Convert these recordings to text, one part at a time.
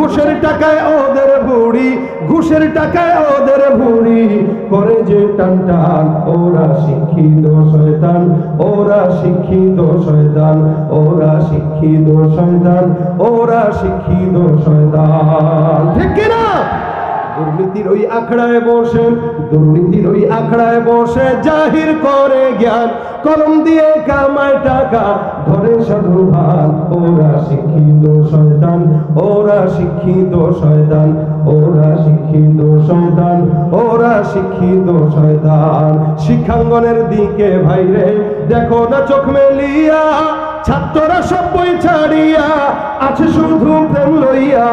ঘুষের টাকায় ওদের বুড়ি, ঘুষের টাকায় ওদের বুড়ি করে যে টান টান। ওরা শিক্ষিত শয়তান, ওরা শিক্ষিত শয়তান, ওরা শিক্ষিত শয়তান, ওরা শিক্ষিত শয়তান। ঠিক কিনা? দুর্নীতির ওই আখড়ায় বসে, দুর্নীতির ওই আখড়ায় বসে জাহির করে জ্ঞান, কলম দিয়ে কামায় টাকা ধরে সাধু ভান। ওরা শিক্ষিত শয়তান, ওরা শিক্ষিত শয়তান, ওরা শিক্ষিত শয়তান, ওরা শিক্ষিত শয়তান। শিক্ষাঙ্গনের দিকে ভাইরে দেখো না চোখ মেলিয়া, ছাত্ররা সব বই ছাড়িয়া আছে শুধু প্রেম লইয়া।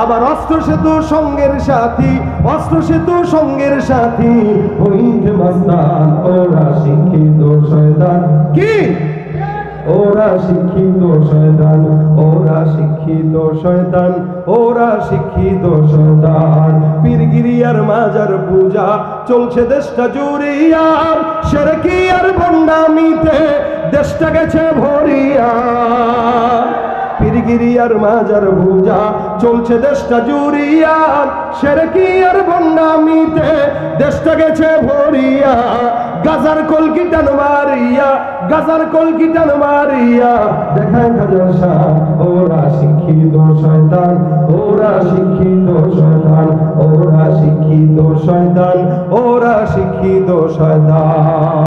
আবার অস্ত্র সেতু সঙ্গের সাথী, অস্ত্র সেতু সঙ্গের সাথী হইতে মাস্তান। ওরা শিক্ষিত শয়তান। কি? ওরা শিক্ষিত শয়তান, ওরা শিক্ষিত শয়তান, ওরা শিক্ষিত শয়তান। পীরগিরিয়ার মাজার পূজা চলছে দেশটা জুড়িয়া, শিরকি আর ভণ্ডামিতে দেশটা গেছে ভরিয়া। পীরগিরিয়ার মাজার পূজা চলছে দেশটা জুড়িয়া, শিরকি আর ভণ্ডামিতে দেশটা গেছে ভরিয়া। গাজার কলকি টান মারিয়া, গাজার কলকি টান মারিয়া দেখায় হাজার শান। ওরা শিক্ষিত শয়তান, ওরা শিক্ষিত শয়তান, ওরা শিক্ষিত শয়তান, ওরা শিক্ষিত শয়তান।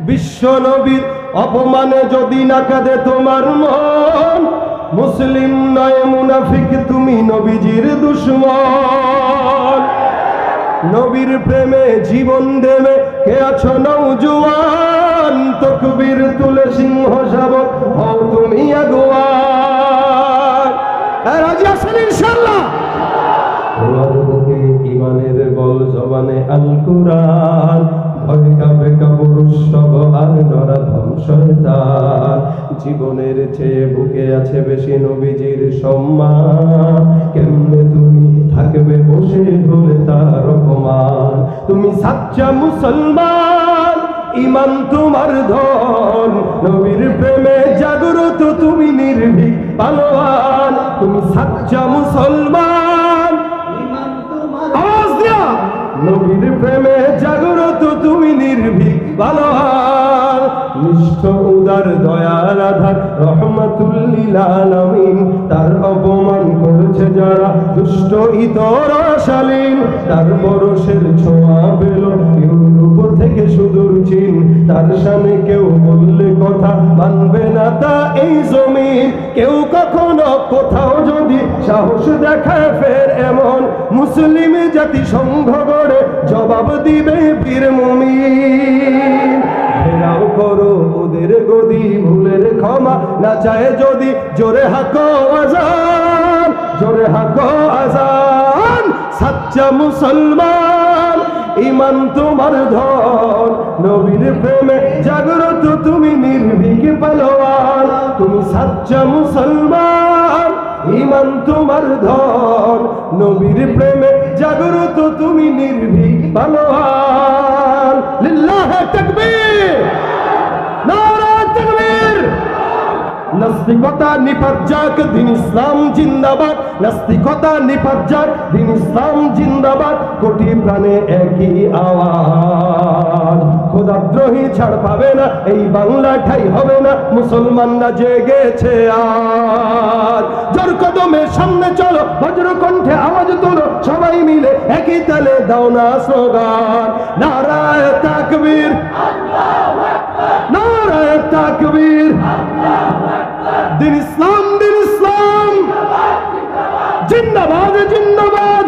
বিশ্ব নবীর অপমানে যদি না কাঁদে তোমার মন, মুসলিম নয় মুনাফিক তুমি নবীজির দুশমন। নবীর প্রেমে জীবন দেবে কে আছো নওজোয়ান, তকবীর তুলে সিংহ শাবক হও তুমি আগুয়ান। রাজি আছেন ইনশাআল্লাহ? ইমানের বল জবানে আল কুরআন, ভয় কাঁপে কাপুরুষ সব আর নরাধম শয়তান। জীবনের চেয়ে বুকে আছে বেশি নবীজির সম্মান, কেমনে তুমি থাকবে বসে বলে তার অপমান। তুমি সাচ্চা মুসলমান, ইমান তোমার ধন, নবীর প্রেমে জাগ্রত তুমি নির্ভীক পালোয়ান। তুমি সাচ্চা মুসলমান, ইমান তোমার, আওয়াজ দিয়া, নবীর প্রেমে জাগ্রত তুমি নির্ভীক পালোয়ান। নিষ্ঠ উদার দয়ার আধার রহমাতুল লিল আলামিন, তার অপমান করেছে যারা দুষ্ট ইতর শালীন। তার পরশের ছোঁয়া পেল ইউরোপ থেকে সুদূর চীন, তার শানে কেউ বললে কথা মানবে না তা এই জমিন। কেউ কখনো কোথাও যদি সাহস দেখায় ফের এমন, মুসলিম জাতি সংঘ গড়ে জবাব দিবে বীর মুমিন। ঘেরাও করো ওদের গদি, ভুলের ক্ষমা না চায় যদি জোরে হাকো আজান, জোরে হাকো আজান। সাচ্চা মুসলমান, ইমান তোমার ধন, নবীর প্রেমে জাগ্রত তুমি নির্ভীক পালোয়ান। তুমি সাচ্চা মুসলমান, ইমান তোমার ধন, নবীর প্রেমে জাগ্রত তুমি নির্ভীক পালোয়ান। লিল্লাহি তাকবীর, নারায়ে তাকবীর। নাস্তিকতা নিপাত যাক, দিন ইসলাম জিন্দাবাদ। নাস্তিকতা নিপাত যাক, দিন ইসলাম জিন্দাবাদ। কোটি প্রাণে একই আওয়াজ, খোদাদ্রোহী ছাড় পাবে না, এই বাংলা ঠাই হবে না। মুসলমানরা জেগেছে আজ, জোর কদমে সামনে চলো, বজ্র কণ্ঠে আওয়াজ তোলো, সবাই মিলে একই তালে দাও না স্লোগান। নারায়ে তাকবীর, নারায়ে তাকবীর। দিন ইসলাম, দিন ইসলাম জিন্দাবাদ, জিন্দাবাদ।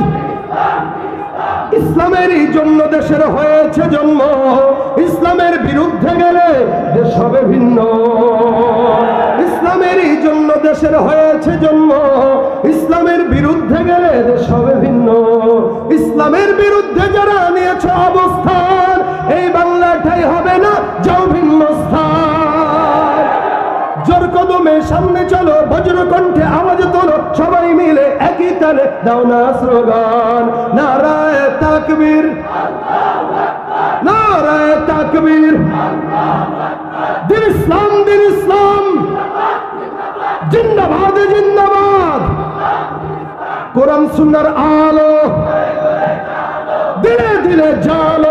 ইসলামেরই জন্য দেশের হয়েছে জন্ম, ইসলামের বিরুদ্ধে গেলে দেশ হবে ভিন্ন। ইসলামেরই জন্য দেশের হয়েছে জন্ম, ইসলামের বিরুদ্ধে গেলে দেশ হবে ভিন্ন। ইসলামের বিরুদ্ধে যারা নিয়েছে অবস্থান, এই বাংলাটাই হবে না, যাও ভিন্ন স্থান। জোর কদমে সামনে চলো, বজ্র কণ্ঠে আওয়াজ তোলো, সবাই মিলে একই তালে দাও না স্লোগান। নারায়ে তাকবীর, নারায়ে তাকবীর। দিন ইসলাম, দিন ইসলাম জিন্দাবাদ, জিন্দাবাদ। কোরআন সুন্নাহর আলো দিলে দিলে জালো।